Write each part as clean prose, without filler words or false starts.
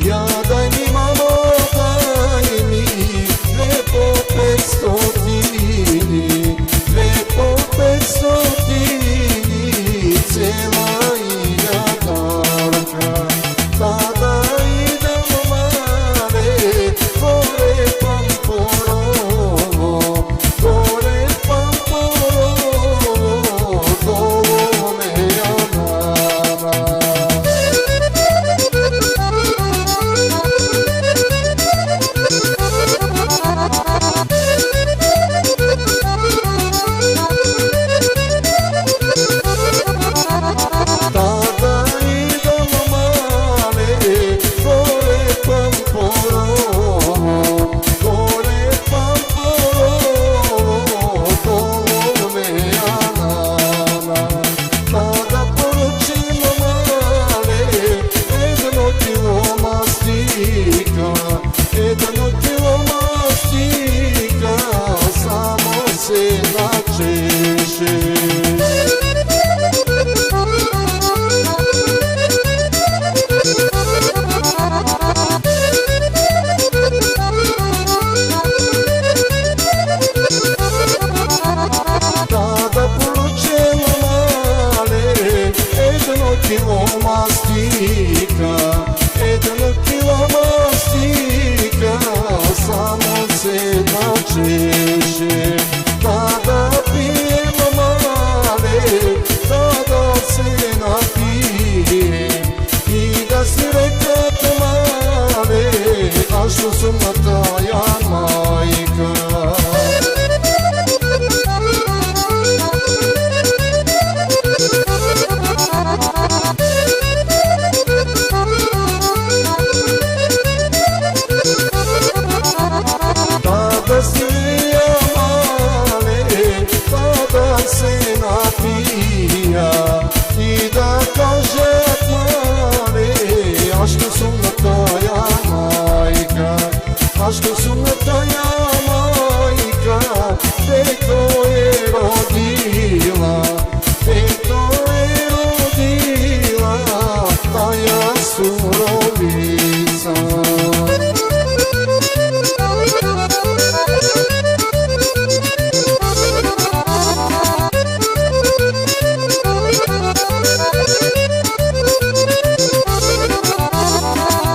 Ja daj mi mamo, daj mi dve po 500, dve po 500, cela iljadarka. Tada idemo male, gore Pamporovo, gore Pamporovo, dolo me Janara. Jedno kilo mastika, samo se načeše. Tada poručeno male, jedno kilo mastika, jedno kilo mastika, samo se načeše. Tada pijemo male, tada se napijem, i da si rekate male, a što sam na taja majka. Tada si ja male, tada se napija, i da kaže male, a što su na taja majka, a što su na taja majka, to je rodila, to je rodila, taja surovica.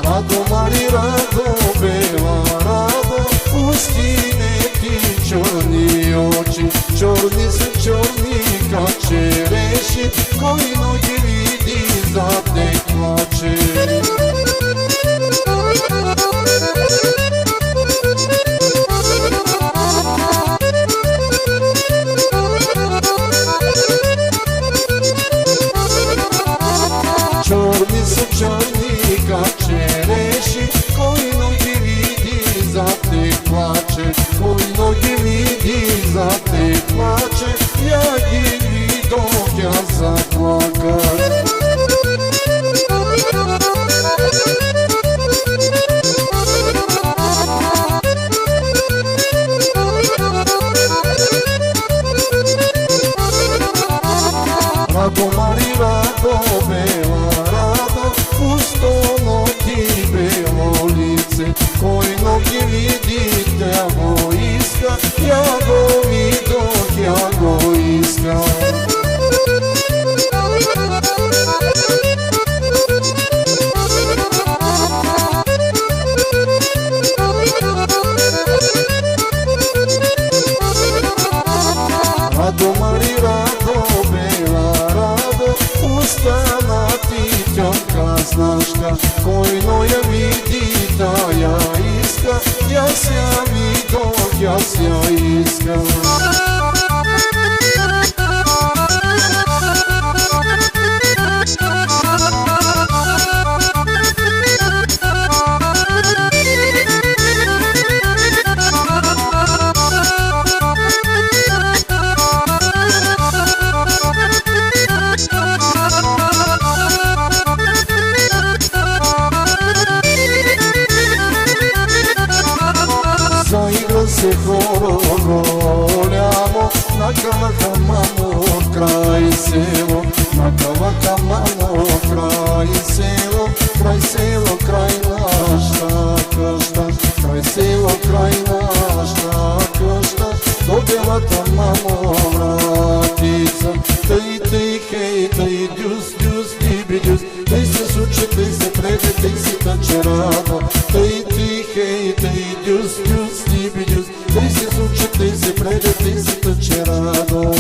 Rado Mari, rado bela, rado, pustine ti čorni oči, čorni su čorni kad čereši, koji noge vidi za te plače. Čorni su čorni kad čereši, koji noge vidi za te plače, koji noge vidi za te plače, ja ih vidoh ja zaplakam. Rado Mari, rado bela, rado, pusto noći belo lice, koji noge vidite egoiska, ja go vidoh egoiska. Rado Mari, rado bela, rado, ustana ti ťonka znaška, kojno je vidi taja iska, ja sja vidoh, ja sja iska. Zaigrao se horogoljamo, na kavakama kraj selo, na kavakama kraj selo, kraj selo, kraj тъче радо. Тъй ти, хей, тъй дюс, дюс, диби дюс, тъй се случи, тъй се преде, тъй се тъче радо.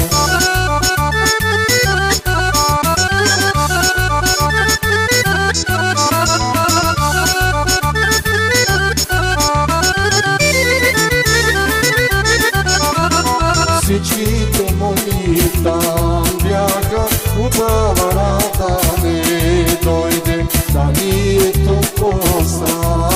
Всичките мои там бяха, хубава рада не дойде. Дали е толкова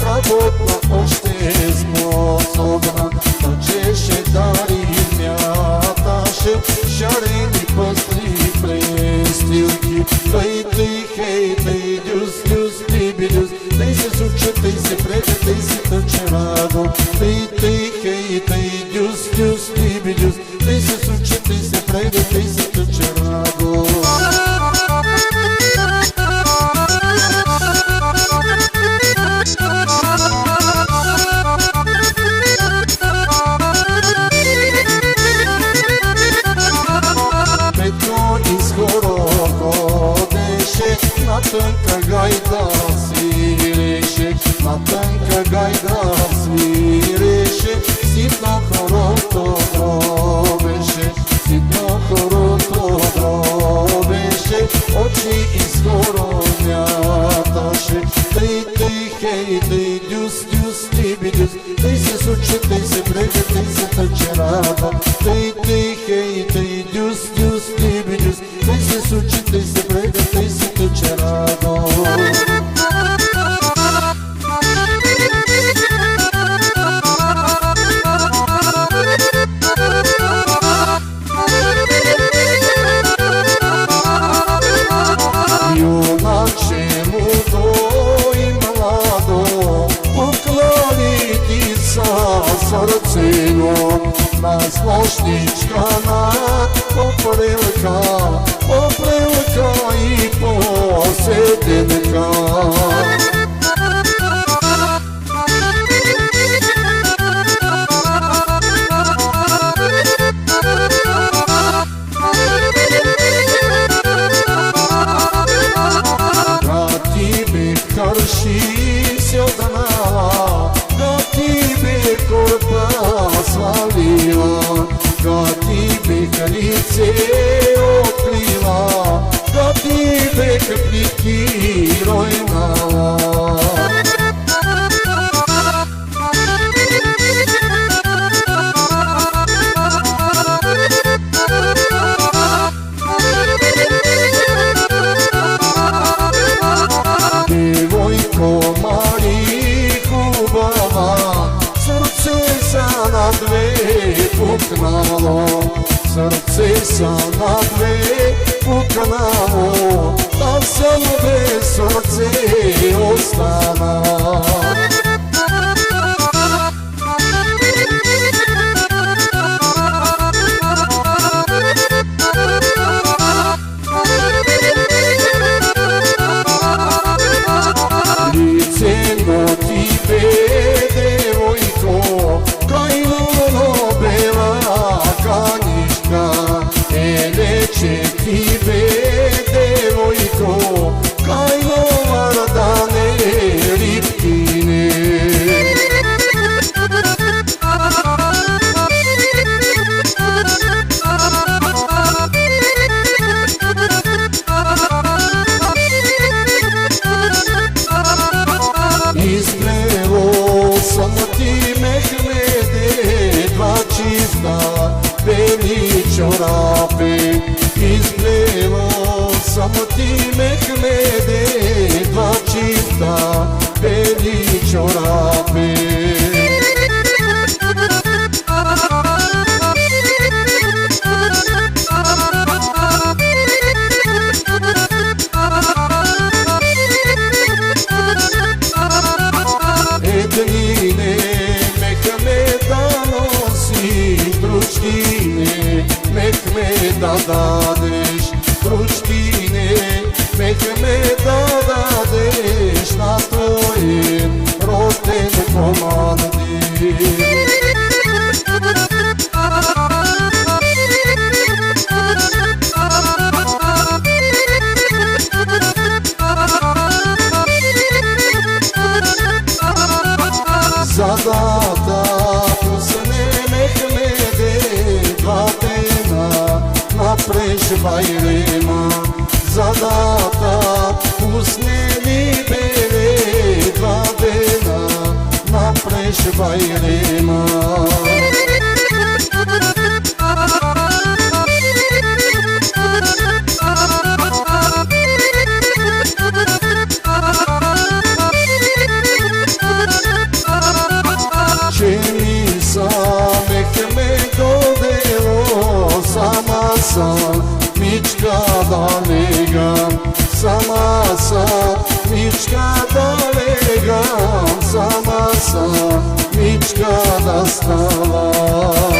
работна, още способна, тъчеше дари, мяташе шарени пъстри престилки. Тъй, тъй, хей, тъй, дюс, дюс, диби дюс, тъй се случи, тъй се преде, тъй се тъче радо. Тъй, тъй, хей, тъй, дюс, дюс, диби дюс, тъй се случи, тъй се преде, тъй се тъче радо. На тънка гайда свиреше, на тънка гайда свиреше, ситно хорото дробеше, ситно хорото дробеше, очи из хоро мяташе. Тъй, тъй, хей, тъй, дюс, дюс, диби дюс, тъй се случи, тъй се преде, тъй се тъче радо. Тъй, тъй, хей, тъй, дюс, дюс, диби дюс, тъй се случи, тъй се преде, тъй се тъче радо. Юначе мудро и младо, поклали ти са сърцено, на слощничка над поприлка, поприлка и поседенка. Хърши се отнала, да ти бе корпа свалила, да ти бе лице открила, да ти бе каплики ройнала. Мари хубава, сърце са на две пукнало, сърце са на две пукнало, аз съм без сърце остана. Лицено ти бе, девойко, крайно бела канишка. Еле, че ти бе, девойко, крайно вардане рибкине. Изглело съм ти мехмеде, два чиста бели чорапи. Изглело съм ти мехмеде, два чиста бели чорапи. Еднине мехме да носи, дружкине мехме да дадеш, дружкине мехме да дадеш на твоя роден командир. Bayrema zadata usneli bere gradena napreš Bayrema Čemisa mekme dodeo sama sam Mička dalegam sama sam Mička dalegam sama sam Mička da stavam